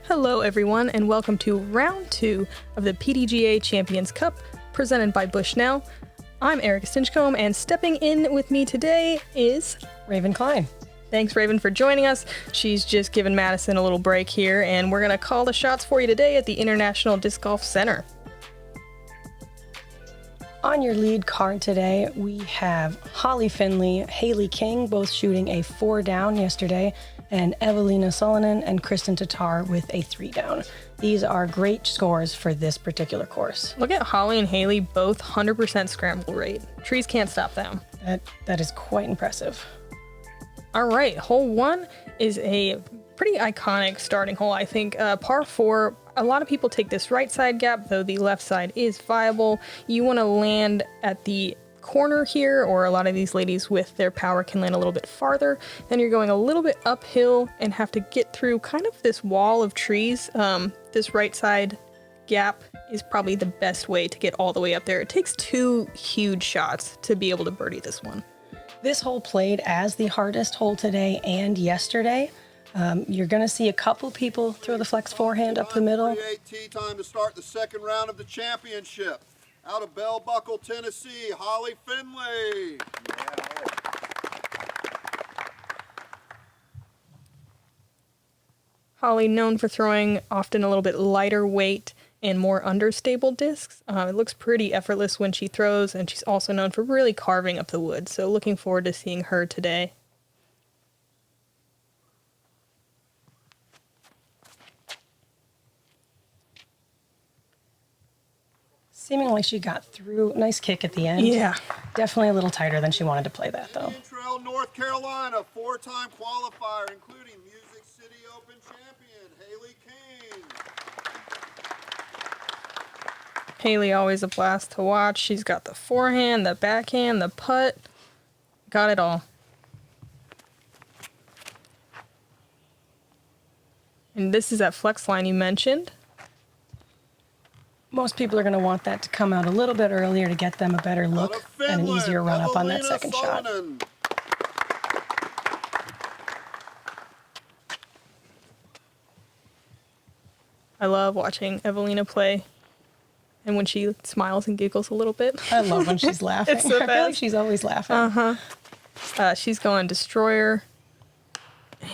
Hello everyone and welcome to round 2 of the PDGA Champions Cup presented by Bushnell. I'm Erika Stinchcomb and stepping in with me today is Raven Klein. Thanks Raven for joining us. She's just given Madison a little break here and we're going to call the shots for you today at the International Disc Golf Center. On your lead card today, we have Holly Finley, Hailey King, both shooting a 4 down yesterday, and Eveliina Salonen and Kristin Tattar with a 3 down. These are great scores for this particular course. Look at Holly and Hailey, both 100% scramble rate. Trees can't stop them. That is quite impressive. All right, hole 1 is a pretty iconic starting hole, I think. Par 4, a lot of people take this right side gap, though the left side is viable. You want to land at the corner here, or a lot of these ladies with their power can land a little bit farther. Then you're going a little bit uphill and have to get through kind of this wall of trees. This right side gap is probably the best way to get all the way up there. It takes 2 huge shots to be able to birdie this one. This hole played as the hardest hole today and yesterday. You're going to see a couple people throw the flex forehand up the middle. 38 tee time to start the second round of the championship. Out of Bell Buckle, Tennessee, Holly Finley. Holly, known for throwing often a little bit lighter weight and more understable discs. It looks pretty effortless when she throws, and she's also known for really carving up the wood. So looking forward to seeing her today. Seemingly she got through. Nice kick at the end. Yeah. Definitely a little tighter than she wanted to play that, though. Trail, North Carolina, 4-time qualifier, including Music City Open champion, Hailey King. Hailey, always a blast to watch. She's got the forehand, the backhand, the putt. Got it all. And this is that flex line you mentioned. Most people are going to want that to come out a little bit earlier to get them a better look and an easier run up on that second shot. I love watching Eveliina play, and when she smiles and giggles a little bit. I love when she's laughing. It's the I feel like best. she's always laughing. She's going destroyer,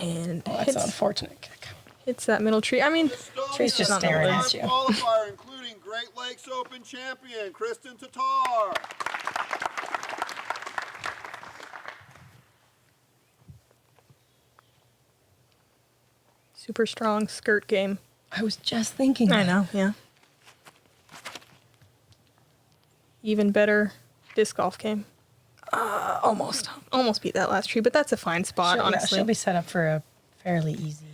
and That's an unfortunate kick. hits that middle tree. I mean, Tree's just on the staring woods. at you. Qualifier, including Great Lakes Open champion, Kristin Tattar. Super strong skirt game. I was just thinking I that. know, yeah. Even better disc golf game. Almost beat that last tree, but that's a fine spot, honestly. She'll be set up for a fairly easy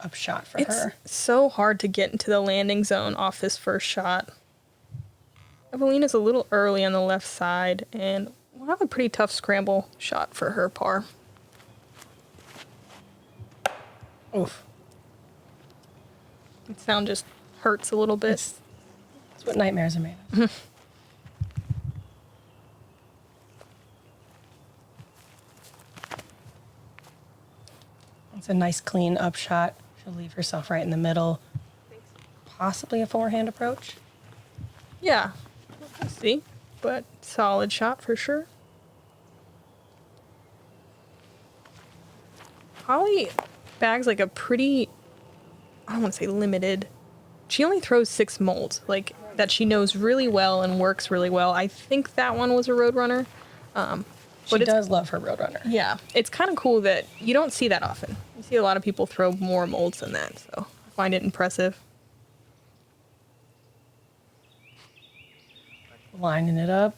upshot for her. It's so hard to get into the landing zone off this first shot. Eveliina's a little early on the left side, and we'll have a pretty tough scramble shot for her par. Oof. The sound just hurts a little bit. That's what nightmares are made of. It's a nice clean upshot. She'll leave herself right in the middle. Possibly a forehand approach. Yeah, we'll see, but solid shot for sure. Holly bags like a pretty, I don't want to say limited. She only throws 6 molds, like that she knows really well and works really well. I think that one was a Roadrunner. She does love her Roadrunner. Yeah, it's kind of cool that you don't see that often. You see a lot of people throw more molds than that, so I find it impressive. Lining it up.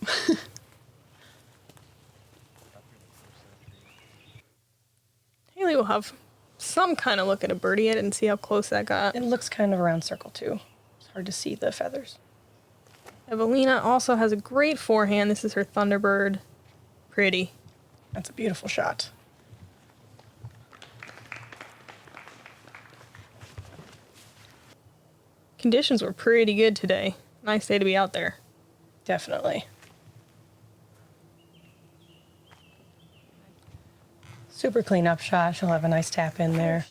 Hailey will have some kind of look at a birdie it and see how close that got. It looks kind of around circle 2. It's hard to see the feathers. Eveliina also has a great forehand. This is her Thunderbird. Pretty. That's a beautiful shot. Conditions were pretty good today. Nice day to be out there. Definitely. Super clean up shot. She'll have a nice tap in there.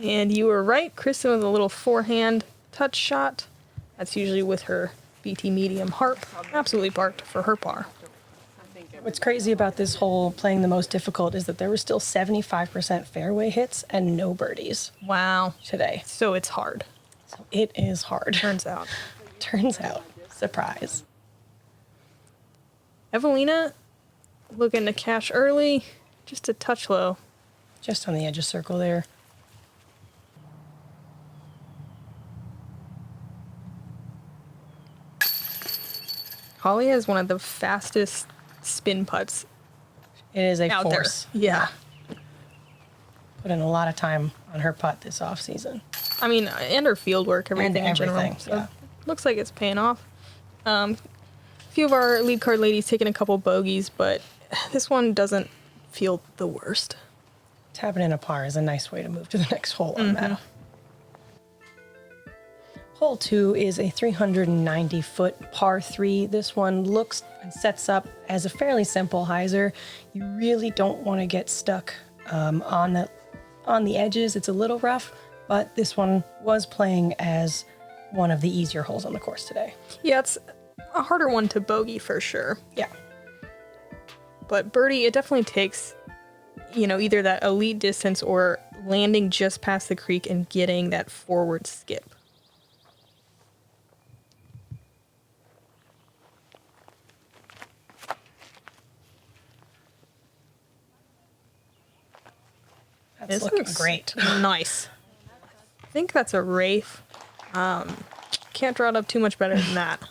And you were right. Kristin with a little forehand touch shot. That's usually with her BT medium harp. Absolutely parked for her par. What's crazy about this hole playing the most difficult is that there were still 75% fairway hits and no birdies Wow. today. So it's hard. So it is hard. Turns out. Turns out. Surprise. Eveliina looking to cash early. Just a touch low. Just on the edge of circle there. Holly has one of the fastest spin putts It is a out force. there. Yeah. Put in a lot of time on her putt this off season. I mean, and her field work, everything in general. everything, So yeah. looks like it's paying off. A few of our lead card ladies taking a couple bogeys, but this one doesn't feel the worst. Tapping in a par is a nice way to move to the next hole on that. Hole 2 is a 390-foot par 3. This one looks and sets up as a fairly simple hyzer. You really don't want to get stuck on the edges. It's a little rough, but this one was playing as one of the easier holes on the course today. Yeah, it's a harder one to bogey for sure. Yeah. But birdie, it definitely takes, either that elite distance or landing just past the creek and getting that forward skip. That's looking great. Nice. I think that's a Wraith. Can't draw it up too much better than that.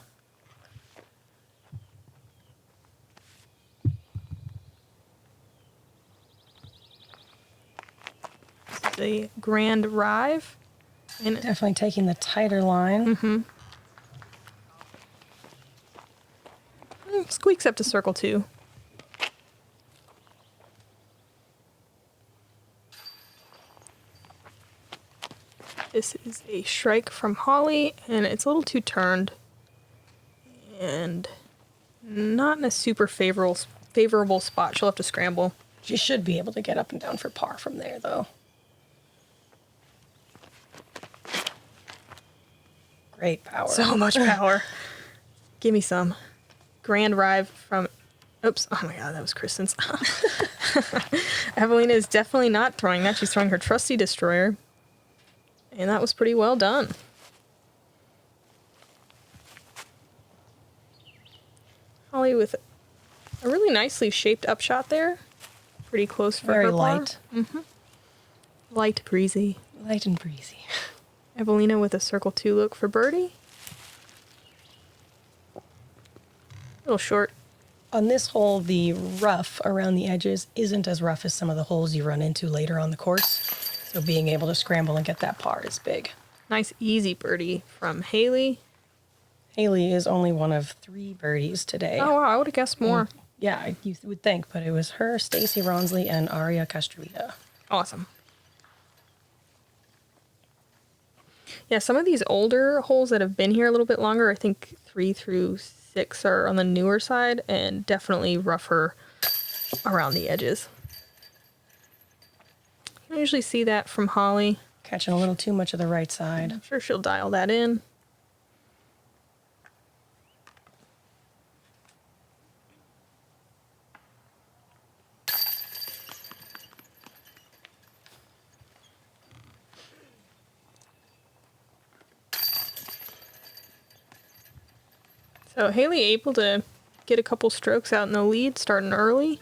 The Grand Rive. And Definitely taking the tighter line. squeaks up to circle 2. This is a Shrike from Holly, and it's a little too turned. And not in a super favorable spot. She'll have to scramble. She should be able to get up and down for par from there, though. Great power. So much power. Give me some. Grand Rive from... Oops. Oh my god, that was Kristin's. Eveliina is definitely not throwing that. She's throwing her trusty Destroyer. And that was pretty well done. Holly with a really nicely shaped upshot there. Pretty close for Very her par. light. Light breezy. Light and breezy. Eveliina with a circle 2 look for birdie. A little short. On this hole, the rough around the edges isn't as rough as some of the holes you run into later on the course. So being able to scramble and get that par is big. Nice easy birdie from Hailey. Hailey is only one of 3 birdies today. Oh wow, I would have guessed more. Yeah, you would think, but it was her, Stacy Ronsley, and Aria Castrita. Awesome. Yeah, some of these older holes that have been here a little bit longer, I think 3 through 6 are on the newer side and definitely rougher around the edges. I usually see that from Holly. Catching a little too much of the right side. I'm sure she'll dial that in. So Hailey able to get a couple strokes out in the lead, starting early.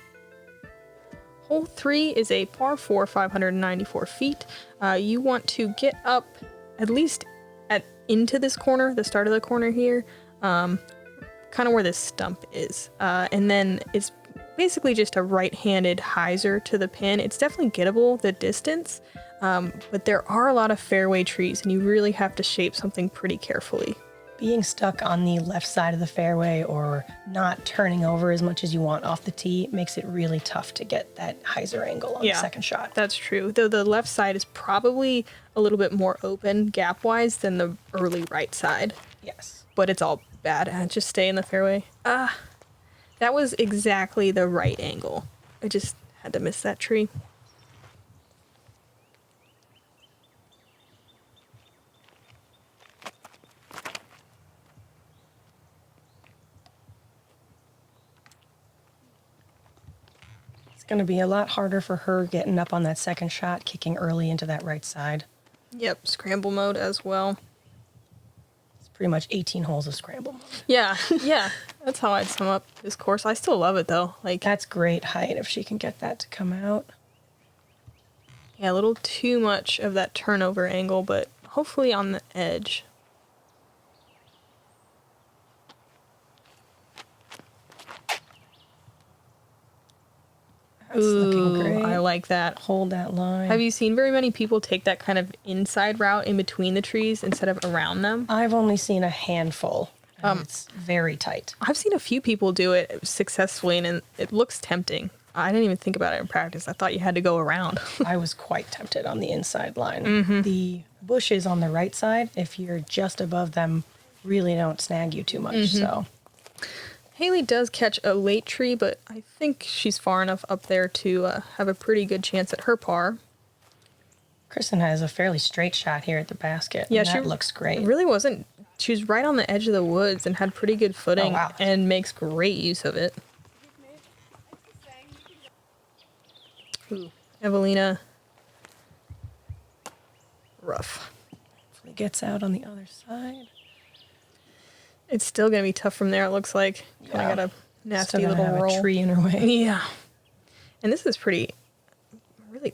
Hole 3 is a par 4, 594 feet. You want to get up at least into this corner, the start of the corner here, kind of where this stump is. And then it's basically just a right-handed hyzer to the pin. It's definitely gettable, the distance, but there are a lot of fairway trees, and you really have to shape something pretty carefully. Being stuck on the left side of the fairway or not turning over as much as you want off the tee makes it really tough to get that hyzer angle on the second shot. That's true. Though the left side is probably a little bit more open gap-wise than the early right side. Yes. But it's all bad. Just stay in the fairway. That was exactly the right angle. I just had to miss that tree. going to be a lot harder for her getting up on that second shot, kicking early into that right side. Yep, scramble mode as well. It's pretty much 18 holes of scramble mode. Yeah, yeah. That's how I'd sum up this course. I still love it, though. Like, That's great height if she can get that to come out. yeah, a little too much of that turnover angle, but hopefully on the edge. That's looking great. I like that. Hold that line. Have you seen very many people take that kind of inside route in between the trees instead of around them? I've only seen a handful. And it's very tight. I've seen a few people do it successfully, and it looks tempting. I didn't even think about it in practice. I thought you had to go around. I was quite tempted on the inside line. The bushes on the right side, if you're just above them, really don't snag you too much. So Hailey does catch a late tree, but I think she's far enough up there to have a pretty good chance at her par. Kristin has a fairly straight shot here at the basket. Yeah, and she that looks great. It really wasn't. She was right on the edge of the woods and had pretty good footing and makes great use of it. Ooh, Eveliina. Rough. Hopefully gets out on the other side. It's still going to be tough from there, it looks like. Yeah. I got a nasty Still little gonna have roll. a tree in her way. Yeah. And this is really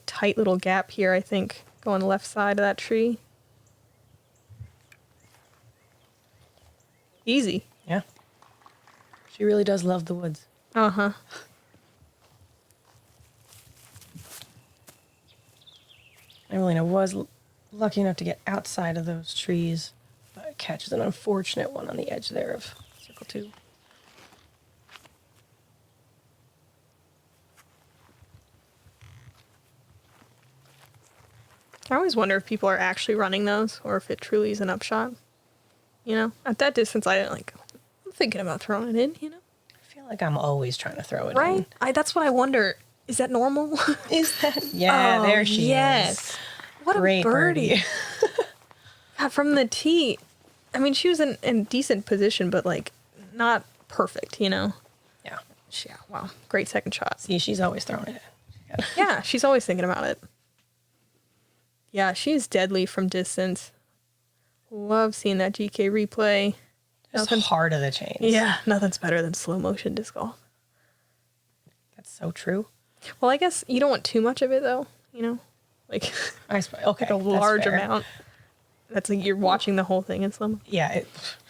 tight little gap here, I think, going left side of that tree. Easy. Yeah. She really does love the woods. Uh-huh. Eveliina was lucky enough to get outside of those trees, but catches an unfortunate one on the edge there of circle 2. I always wonder if people are actually running those or if it truly is an upshot. You know, at that distance, I'm thinking about throwing it in, you know? I feel like I'm always trying to throw it Right? That's what I wonder. Is that normal? Is that? Yeah, there she is. What Great a birdie. God, from the tee. I mean, she was in decent position, but, like, not perfect, you know? Yeah. Yeah, wow. Great second shot. See, she's always throwing it. Yeah, she's always thinking about it. Yeah, she's deadly from distance. Love seeing that GK replay. Just hard of the chains. Yeah, nothing's better than slow motion disc golf. That's so true. Well, I guess you don't want too much of it, though, you know? Like, I suppose. Okay, a large amount. That's like you're watching the whole thing in slow motion. Yeah,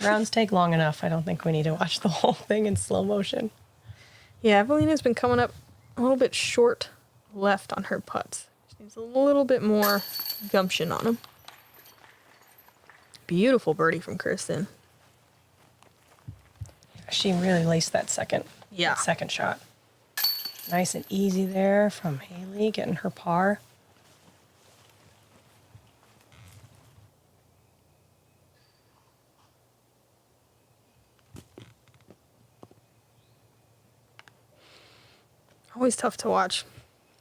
rounds take long enough. I don't think we need to watch the whole thing in slow motion. Yeah, Eveliina's been coming up a little bit short left on her putts. She needs a little bit more gumption on them. Beautiful birdie from Kristin. She really laced that second shot. Nice and easy there from Hailey, getting her par. Always tough to watch.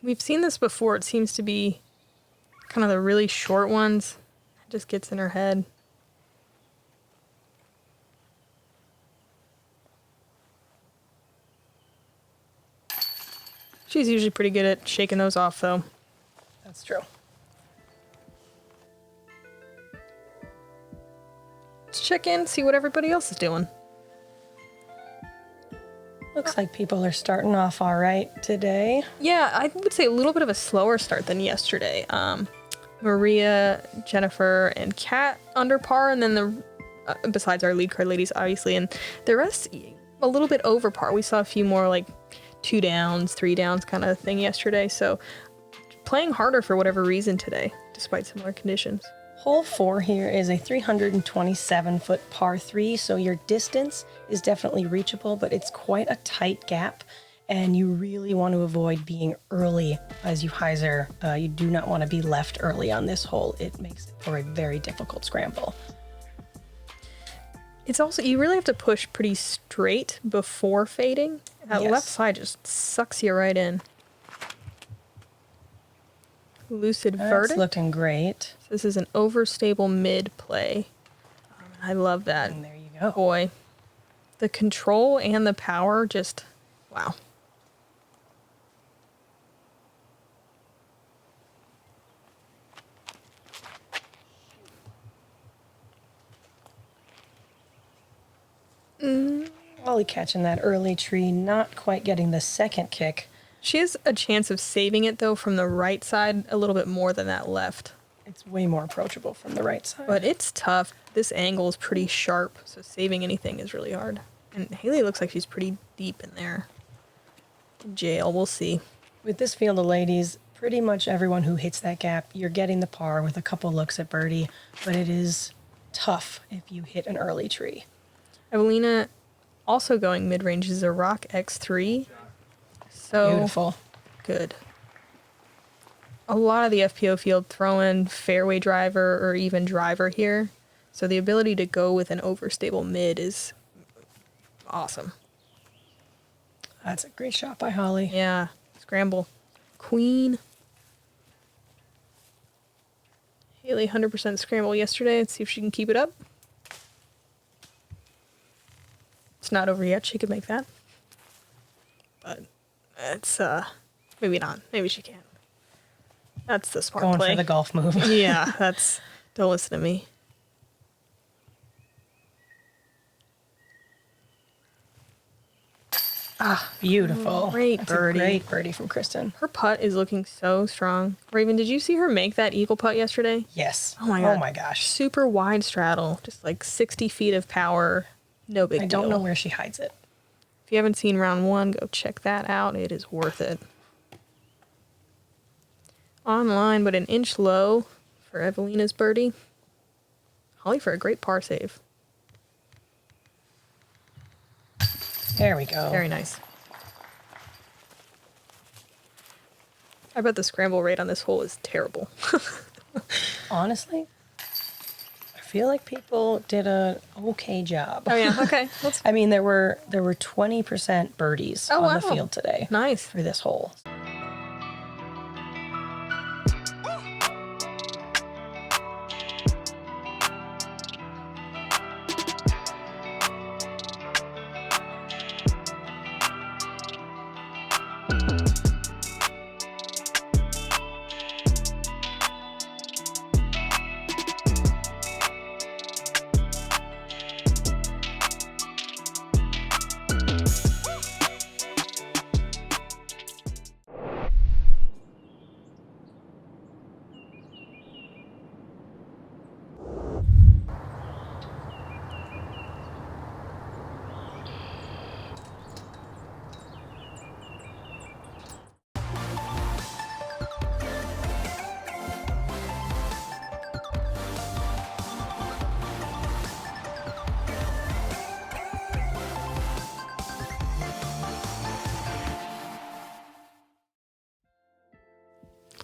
We've seen this before. It seems to be kind of the really short ones. It just gets in her head. She's usually pretty good at shaking those off, though. That's true. Let's check in, see what everybody else is doing. Looks like people are starting off all right today. Yeah, I would say a little bit of a slower start than yesterday. Maria, Jennifer, and Kat under par, and then besides our lead card ladies, obviously, and the rest a little bit over par. We saw a few more like 2 downs, 3 downs kind of thing yesterday. So playing harder for whatever reason today, despite similar conditions. Hole 4 here is a 327-foot par 3, so your distance is definitely reachable, but it's quite a tight gap, and you really want to avoid being early as you hyzer. You do not want to be left early on this hole. It makes it for a very difficult scramble. It's also, you really have to push pretty straight before fading. That Yes. left side just sucks you right in. Lucid That's verdict. looking great. This is an overstable mid play. I love that. And there you go. Boy, the control and the power just, wow. Holly catching that early tree, not quite getting the second kick. She has a chance of saving it, though, from the right side a little bit more than that left. It's way more approachable from the right side. But it's tough. This angle is pretty sharp, so saving anything is really hard. And Hailey looks like she's pretty deep in there. In jail, we'll see. With this field of ladies, pretty much everyone who hits that gap, you're getting the par with a couple looks at birdie, but it is tough if you hit an early tree. Eveliina also going mid-range is a Rock X3. So Beautiful. good. A lot of the FPO field throw in fairway driver or even driver here. So the ability to go with an overstable mid is awesome. That's a great shot by Holly. Yeah. Scramble. Queen. Hailey 100% scramble yesterday. Let's see if she can keep it up. It's not over yet. She could make that. But it's, maybe not. Maybe she can. That's the smart Going play. for the golf move. Yeah, don't listen to me. Beautiful. Great That's birdie. a great birdie from Kristin. Her putt is looking so strong. Raven, did you see her make that eagle putt yesterday? Yes. Oh my God. Oh my gosh. Super wide straddle. Just like 60 feet of power. No big I deal. don't know where she hides it. If you haven't seen round one, go check that out. It is worth it. Online, but an inch low for Eveliina's birdie. Holly for a great par save. There we go. Very nice. I bet the scramble rate on this hole is terrible. Honestly, I feel like people did a okay job. Oh yeah, okay. I mean, there were 20% birdies Oh, on the wow. field today Nice. for this hole.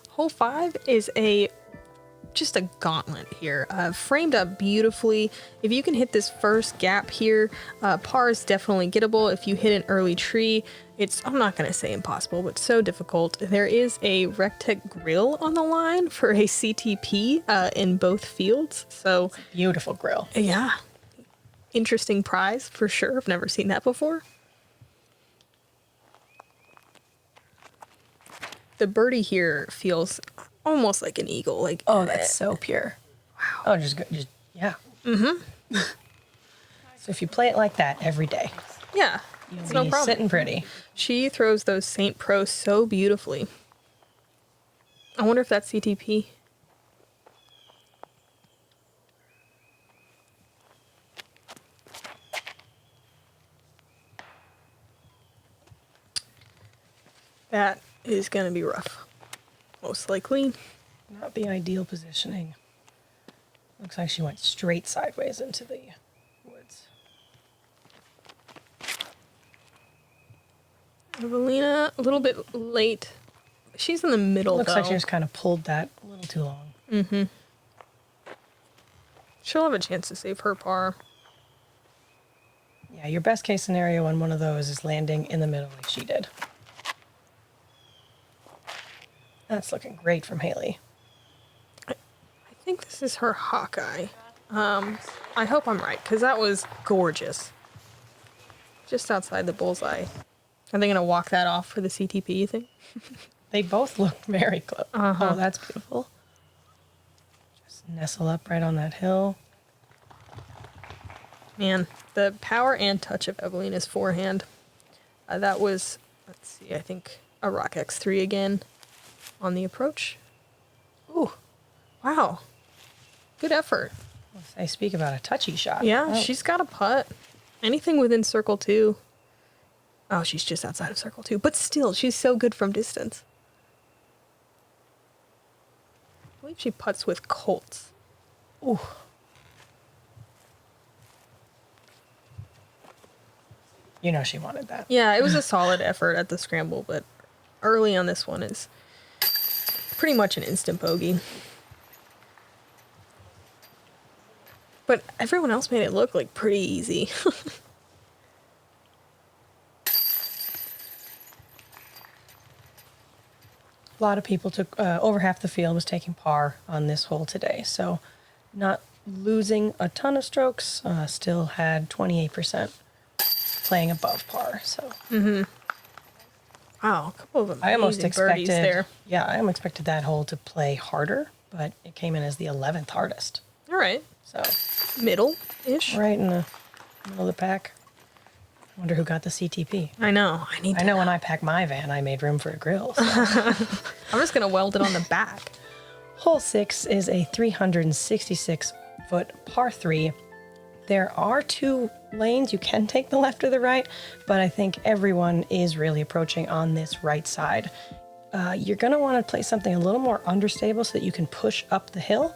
Hole 5 is just a gauntlet here, framed up beautifully. If you can hit this first gap here, par is definitely gettable. If you hit an early tree, it's, I'm not going to say impossible, but so difficult. There is a Rectech grill on the line for a CTP in both fields. So Beautiful grill. yeah, interesting prize for sure. I've never seen that before. The birdie here feels almost like an eagle. Like, Oh, that's so pure. Wow. Oh, just yeah. Mm-hmm. So if you play it like that every day, yeah, you'll it's be no problem. sitting pretty. She throws those St. Pro so beautifully. I wonder if that's CTP. That is going to be rough. Most likely. Not the ideal positioning. Looks like she went straight sideways into the woods. Eveliina, a little bit late. She's in the middle, Looks though. like she just kind of pulled that a little too long. She'll have a chance to save her par. Yeah, your best case scenario on one of those is landing in the middle like she did. That's looking great from Hailey. I think this is her Hawkeye. I hope I'm right, because that was gorgeous. Just outside the bullseye. Are they going to walk that off for the CTP, you think? They both look very close. Oh, that's beautiful. Just nestle up right on that hill. Man, the power and touch of Eveliina's forehand. That was, let's see, I think a Rock X3 again on the approach. Ooh, wow. Good effort. I speak about a touchy shot. Yeah, she's got a putt. Anything within circle 2. Oh, she's just outside of circle 2. But still, she's so good from distance. I believe she putts with Colts. Ooh. You know she wanted that. Yeah, it was a solid effort at the scramble, but early on this one is pretty much an instant bogey. But everyone else made it look like pretty easy. A lot of people took, over half the field was taking par on this hole today. So not losing a ton of strokes, still had 28% playing above par. So Wow, a couple of them. I almost expected there. Yeah, I almost expected that hole to play harder, but it came in as the 11th hardest. All right. So Middle-ish. right in the middle of the pack. I wonder who got the CTP. I know. I know when I packed my van, I made room for a grill. So. I'm just going to weld it on the back. Hole 6 is a 366-foot par 3. There are 2 lanes. You can take the left or the right, but I think everyone is really approaching on this right side. You're going to want to play something a little more understable so that you can push up the hill.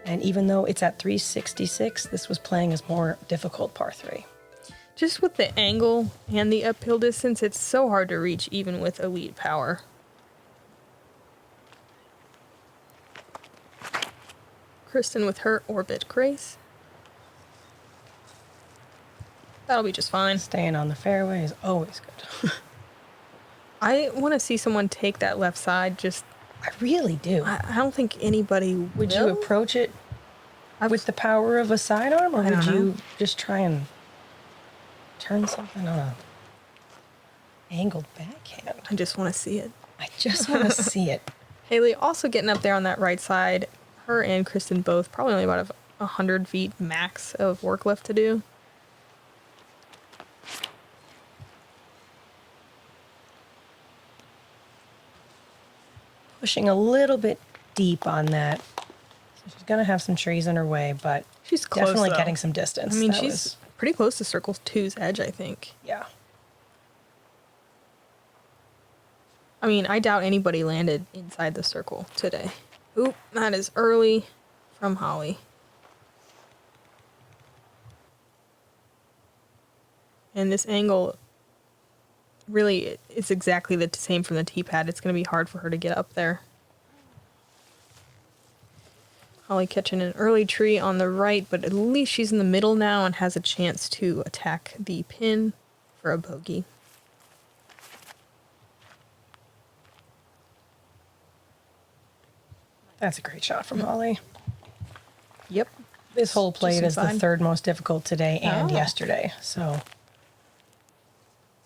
And even though it's at 366, this was playing as more difficult par 3. Just with the angle and the uphill distance, it's so hard to reach even with elite power. Kristin with her orbit grace. That'll be just fine. Staying on the fairway is always good. I want to see someone take that left side. I really do. I don't think anybody Would you approach it with the power of a sidearm, or would you just try and turn something on a angled backhand? I just want to see it. I just want to see it. Hailey also getting up there on that right side. Her and Kristin both probably only about 100 feet max of work left to do. Pushing a little bit deep on that. So she's going to have some trees in her way, but She's close, definitely though. getting some distance. I mean, she's pretty close to circle 2's edge, I think. Yeah. I mean, I doubt anybody landed inside the circle today. Oop, that is early from Holly. And this angle really is exactly the same from the tee pad. It's going to be hard for her to get up there. Holly catching an early tree on the right, but at least she's in the middle now and has a chance to attack the pin for a bogey. That's a great shot from Holly. Yep. This hole played as the inside. 3rd most difficult today and Oh. yesterday. So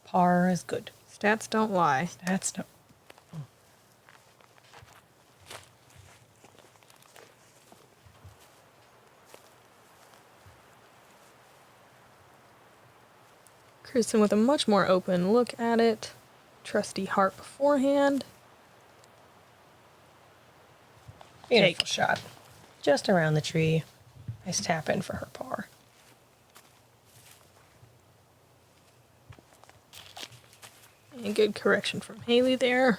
par is good. Stats don't lie. That's no. Kristin with a much more open look at it. Trusty heart beforehand. Beautiful Take. shot. Just around the tree. Nice tap in for her par. And good correction from Hailey there.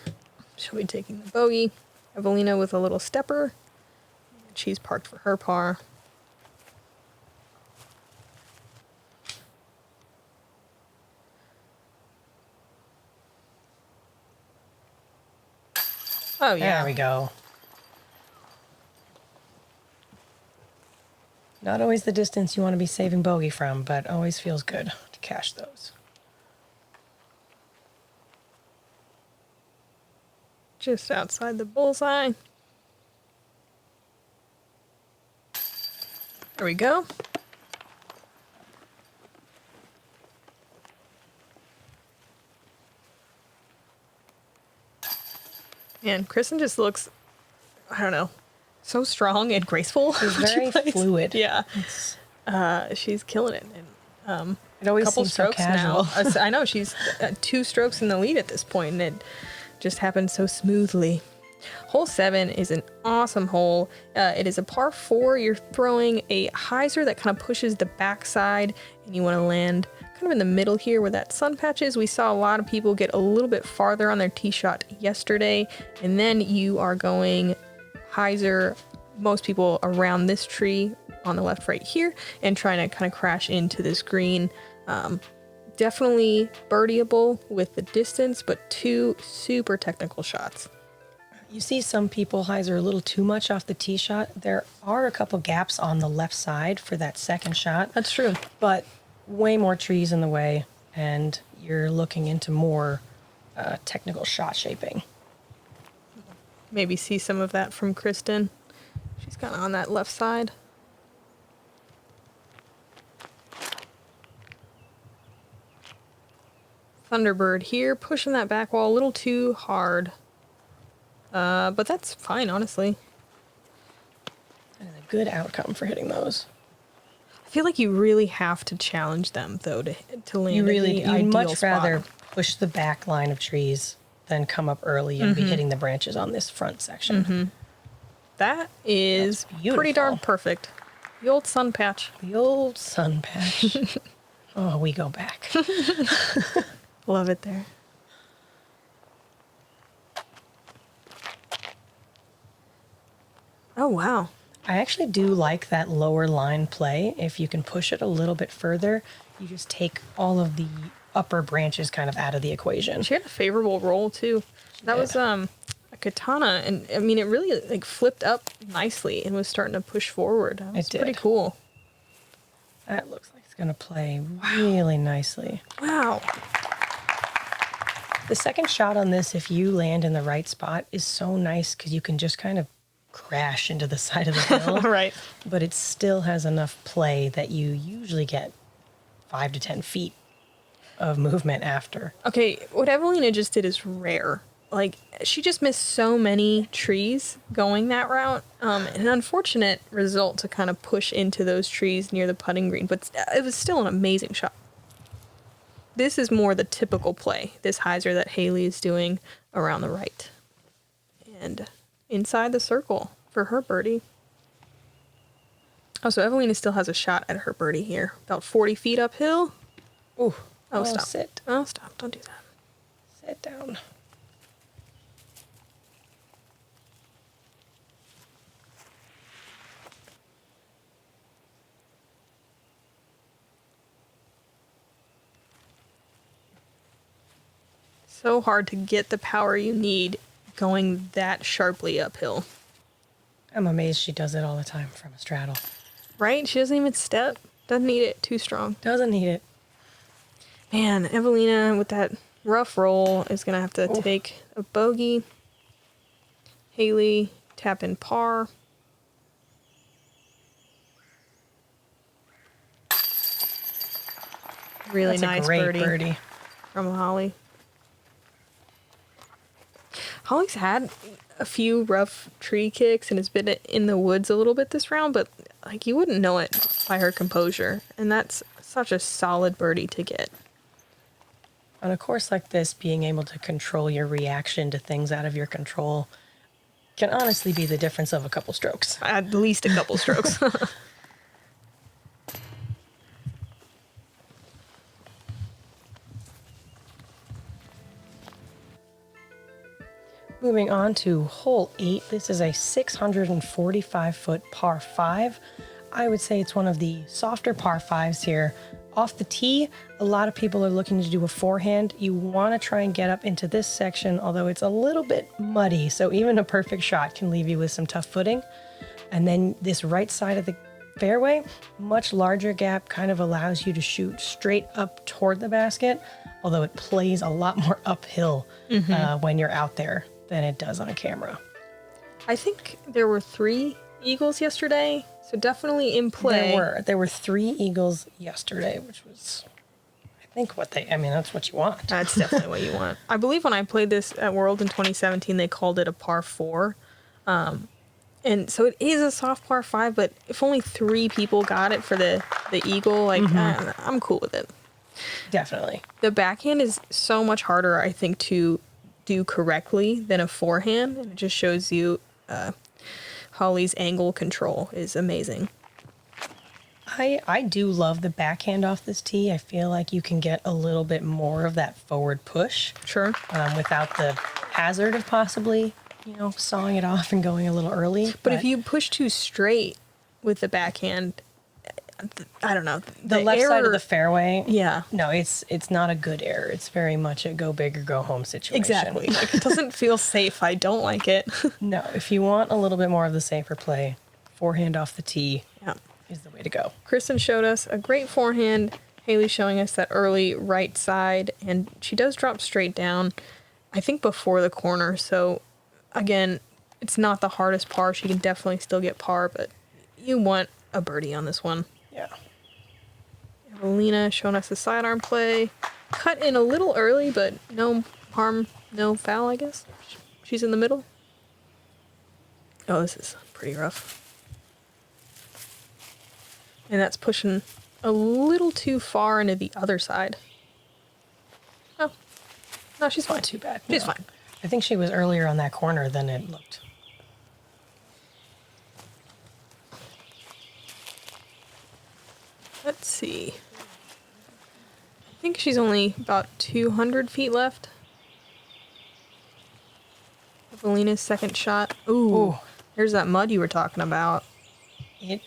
She'll be taking the bogey. Eveliina with a little stepper. She's parked for her par. Oh, yeah. There we go. Not always the distance you want to be saving bogey from, but always feels good to cash those. Just outside the bullseye. There we go. Man, Kristin just looks, I don't know, so strong and graceful. She's very fluid. Yeah. She's killing it. And It always couple seems so strokes now. casual. I know she's 2 strokes in the lead at this point, and it just happened so smoothly. Hole 7 is an awesome hole. It is a par 4. You're throwing a hyzer that kind of pushes the backside, and you want to land kind of in the middle here where that sun patch is. We saw a lot of people get a little bit farther on their tee shot yesterday, and then you are going hyzer, most people around this tree on the left right here, and trying to kind of crash into this green. Definitely birdieable with the distance, but 2 super technical shots. You see some people hyzer a little too much off the tee shot. There are a couple gaps on the left side for that second shot. That's true. But way more trees in the way, and you're looking into more technical shot shaping. Maybe see some of that from Kristin. She's kind of on that left side. Thunderbird here, pushing that back wall a little too hard. But that's fine, honestly. That is a good outcome for hitting those. I feel like you really have to challenge them, though, to land. You really in the you'd ideal much spot. rather push the back line of trees than come up early and be hitting the branches on this front section. That is That's beautiful. pretty darn perfect. The old sun patch. The old sun patch. Oh, we go back. Love it there. Oh, wow. I actually do like that lower line play. If you can push it a little bit further, you just take all of the upper branches kind of out of the equation. She had a favorable roll, too. That was a katana, and I mean, it really like flipped up nicely and was starting to push forward. That was It did. pretty cool. That looks like it's going to play really nicely. Wow. The second shot on this, if you land in the right spot, is so nice because you can just kind of crash into the side of the hill. Right. But it still has enough play that you usually get 5 to 10 feet of movement after. Okay, what Eveliina just did is rare. Like, she just missed so many trees going that route. An unfortunate result to kind of push into those trees near the putting green, but it was still an amazing shot. This is more the typical play, this hyzer that Hailey is doing around the right. And inside the circle for her birdie. Oh, so Eveliina still has a shot at her birdie here. About 40 feet uphill. Ooh. Oh, stop. Sit. Oh, stop. Don't do that. Sit down. So hard to get the power you need going that sharply uphill. I'm amazed she does it all the time from a straddle. Right? She doesn't even step. Doesn't need it too strong. Doesn't need it. Man, Eveliina with that rough roll is going to have to take a bogey. Hailey tap in par. Really That's nice a great birdie. from Holly. Holly's had a few rough tree kicks and has been in the woods a little bit this round, but like you wouldn't know it by her composure, and that's such a solid birdie to get. On a course like this, being able to control your reaction to things out of your control can honestly be the difference of a couple strokes. At least a couple strokes. Moving on to hole 8, this is a 645-foot par 5. I would say it's one of the softer par 5s here. Off the tee, a lot of people are looking to do a forehand. You want to try and get up into this section, although it's a little bit muddy, so even a perfect shot can leave you with some tough footing. And then this right side of the fairway, much larger gap, kind of allows you to shoot straight up toward the basket, although it plays a lot more uphill when you're out there than it does on camera. I think there were 3 eagles yesterday, so definitely in play. There were 3 eagles yesterday, which was, I think, that's what you want. That's definitely what you want. I believe when I played this at World in 2017, they called it a par 4. And And so it is a soft par 5, but if only 3 people got it for the eagle, like, I'm cool with it. Definitely. The backhand is so much harder, I think, to do correctly than a forehand. And it just shows you Holly's angle control is amazing. I do love the backhand off this tee. I feel like you can get a little bit more of that forward push. Sure. Without the hazard of possibly, sawing it off and going a little early. But if you push too straight with the backhand, I don't know. The left side of the fairway. Yeah. No, it's not a good error. It's very much a go big or go home situation. Exactly. Like, it doesn't feel safe. I don't like it. No, if you want a little bit more of the safer play, forehand off the tee Yeah. is the way to go. Kristin showed us a great forehand. Hailey showing us that early right side, and she does drop straight down, I think before the corner. So again, it's not the hardest par. She can definitely still get par, but you want a birdie on this one. Yeah. Eveliina showing us the sidearm play. Cut in a little early, but no harm, no foul, I guess. She's in the middle. Oh, this is pretty rough. And that's pushing a little too far into the other side. Oh. No, she's fine. Not too bad. She's no. fine. I think she was earlier on that corner than it looked. Let's see. I think she's only about 200 feet left. Evelina's second shot. Ooh. There's that mud you were talking about. It.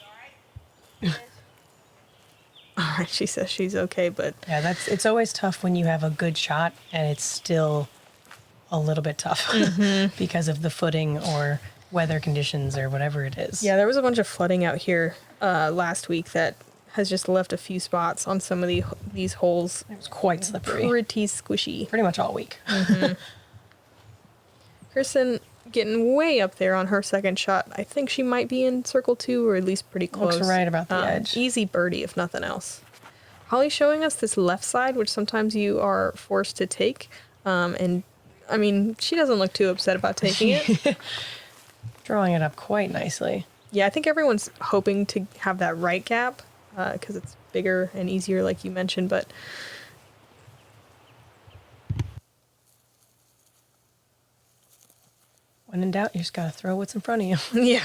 All right, she says she's okay, but Yeah, it's always tough when you have a good shot and it's still a little bit tough because of the footing or weather conditions or whatever it is. yeah, there was a bunch of flooding out here last week that has just left a few spots on some of these holes. It was quite slippery. Pretty squishy. Pretty much all week. Kristin getting way up there on her second shot. I think she might be in circle 2 or at least pretty close. Looks right about the edge. Easy birdie if nothing else. Holly showing us this left side, which sometimes you are forced to take. And I mean, she doesn't look too upset about taking it. Drawing it up quite nicely. Yeah, I think everyone's hoping to have that right gap because it's bigger and easier, like you mentioned, but When in doubt, you just got to throw what's in front of you. yeah.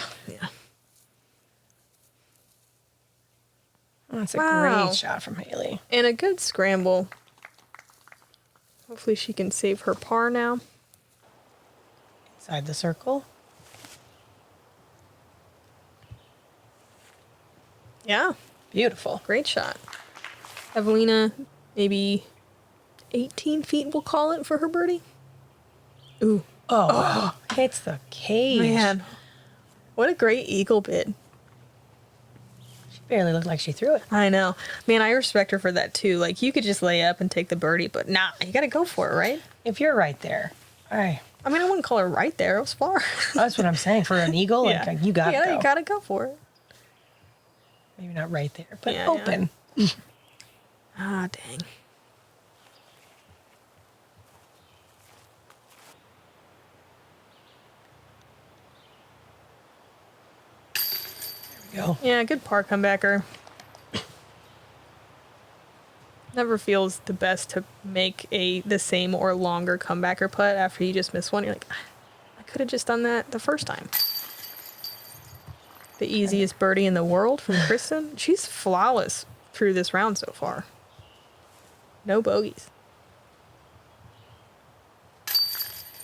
That's a Wow. great shot from Hailey. And a good scramble. Hopefully she can save her par now. Inside the circle. Yeah, Beautiful. great shot. Eveliina, maybe 18 feet, we'll call it, for her birdie. Ooh. Oh, wow. Hits the cage. Man, what a great eagle bid. She barely looked like she threw it. I know. Man, I respect her for that too. Like, you could just lay up and take the birdie, but nah, you gotta go for it, right? If you're right there, all right. I mean, I wouldn't call her right there. It was far. That's what I'm saying. For an eagle, Yeah. like, you got to go. You gotta go for it. Maybe not right there, but Yeah, open. Ah, dang. Go. Yeah, good par comebacker. Never feels the best to make the same or longer comebacker putt after you just miss one. You're like, I could have just done that the first time. The easiest birdie in the world from Kristin. She's flawless through this round so far. No bogeys.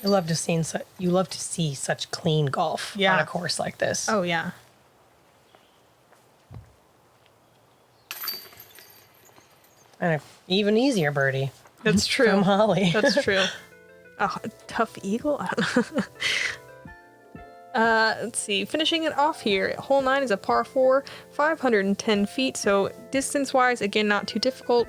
You love to see such clean golf Yeah. on a course like this. Oh, yeah. And an even easier birdie. That's true. From Holly. That's true. Oh, a tough eagle? I don't know. Let's see. Finishing it off here. Hole 9 is a par 4, 510 feet. So distance-wise, again, not too difficult.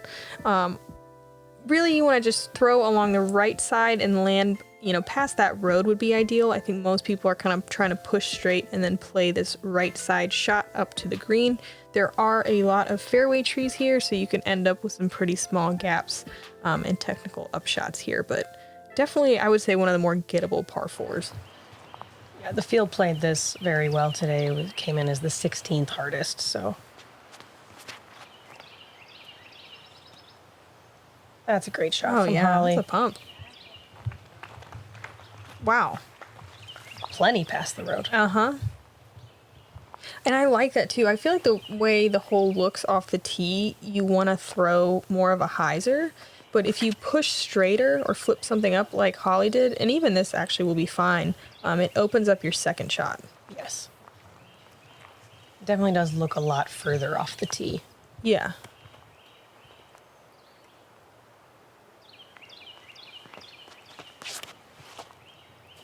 Really, you want to just throw along the right side and land, past that road would be ideal. I think most people are kind of trying to push straight and then play this right side shot up to the green. There are a lot of fairway trees here, so you can end up with some pretty small gaps and technical upshots here. But definitely, I would say one of the more gettable par 4s. Yeah, the field played this very well today. It came in as the 16th hardest, so. That's a great shot from Holly. That's a pump. Wow. Plenty past the road. Uh-huh. And I like that too. I feel like the way the hole looks off the tee, you want to throw more of a hyzer. But if you push straighter or flip something up like Holly did, and even this actually will be fine, it opens up your second shot. Yes. It definitely does look a lot further off the tee. Yeah.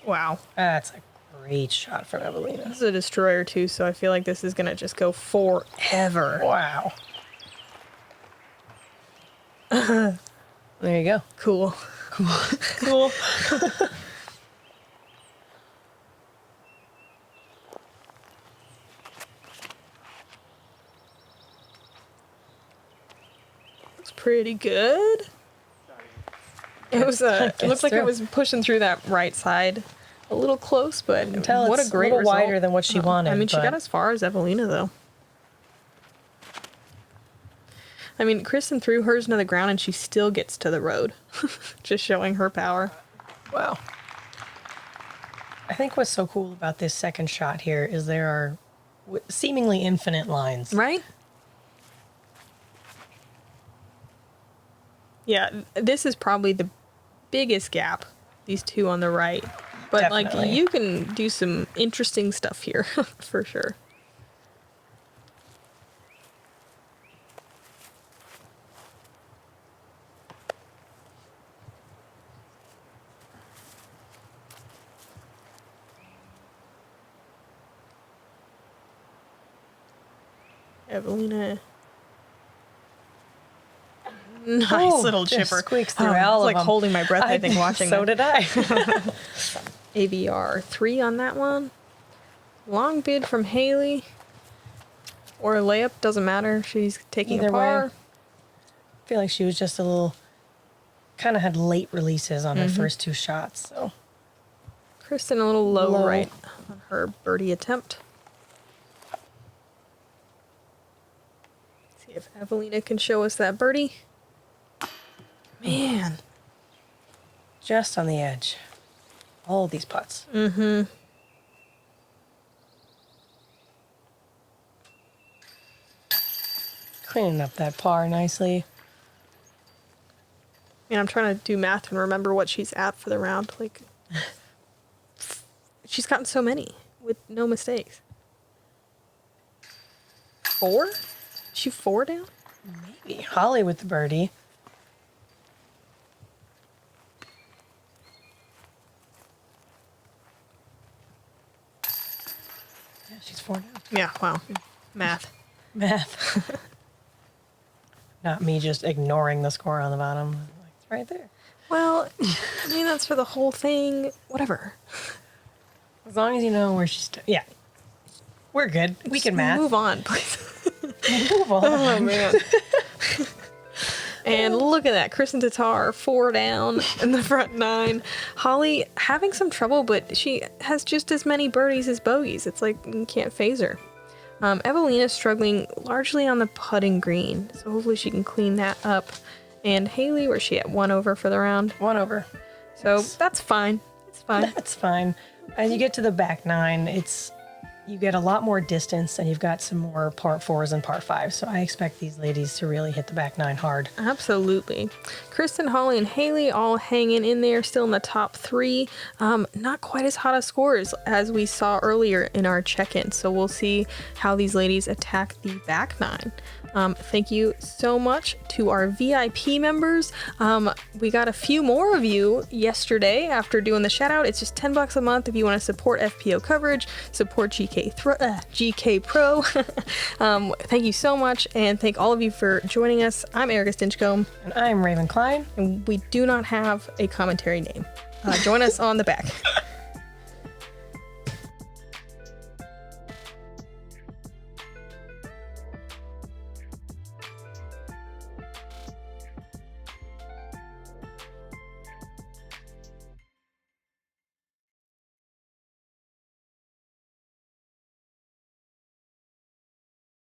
Wow. That's a great shot from Eveliina. This is a destroyer too, so I feel like this is going to just go forever. Wow. There you go. Cool. Cool. Looks pretty good. It was it looks like it was pushing through that right side a little close, but what a great little result. wider than what she wanted. I mean, she got as far as Eveliina though. I mean, Kristin threw hers into the ground and she still gets to the road. Just showing her power. Wow. I think what's so cool about this second shot here is there are seemingly infinite lines. Right? Yeah, this is probably the biggest gap, these two on the right. But Definitely. like, you can do some interesting stuff here, for sure. Eveliina. Nice little just chipper. squeaks through I all was of like them. holding my breath, I think, watching So that. did I. AVR 3 on that one. Long bid from Hailey. Or a layup, doesn't matter. She's taking Either a par. way. I feel like she was just a little, kind of had late releases on her first two shots. So Kristin a little low, Low. right on her birdie attempt. See if Eveliina can show us that birdie. Man. just on the edge. All these putts. Cleaning up that par nicely. And I'm trying to do math and remember what she's at for the round. Like, she's gotten so many with no mistakes. 4? Is she 4 down? Maybe. Holly with the birdie. Yeah, she's 4 down. Yeah, wow. Math. Math. Not me just ignoring the score on the bottom. Like, it's right there. Well, I mean, that's for the whole thing. Whatever. As long as you know where she's... Yeah. We're good. We can math. Move on, please. Move on. Oh, man. And look at that. Kristin Tattar, 4 down in the front 9. Holly having some trouble, but she has just as many birdies as bogeys. It's like you can't phase her. Eveliina struggling largely on the putting green, so hopefully she can clean that up. And Hailey, where's she at? 1 over for the round. 1 over. So that's fine. It's fine. That's fine. As you get to the back 9, you get a lot more distance, and you've got some more par 4s and par 5s. So I expect these ladies to really hit the back 9 hard. Absolutely. Kristin, Holly, and Hailey all hanging in there, still in the top 3. Not quite as hot a scores as we saw earlier in our check-in. So we'll see how these ladies attack the back 9. Thank you so much to our VIP members. We got a few more of you yesterday after doing the shout out. It's just $10 a month if you want to support FPO coverage, support GK Pro. Thank you so much, and thank all of you for joining us. I'm Erika Stinchcomb. And I'm Raven Klein. And we do not have a commentary name. Join us on the back.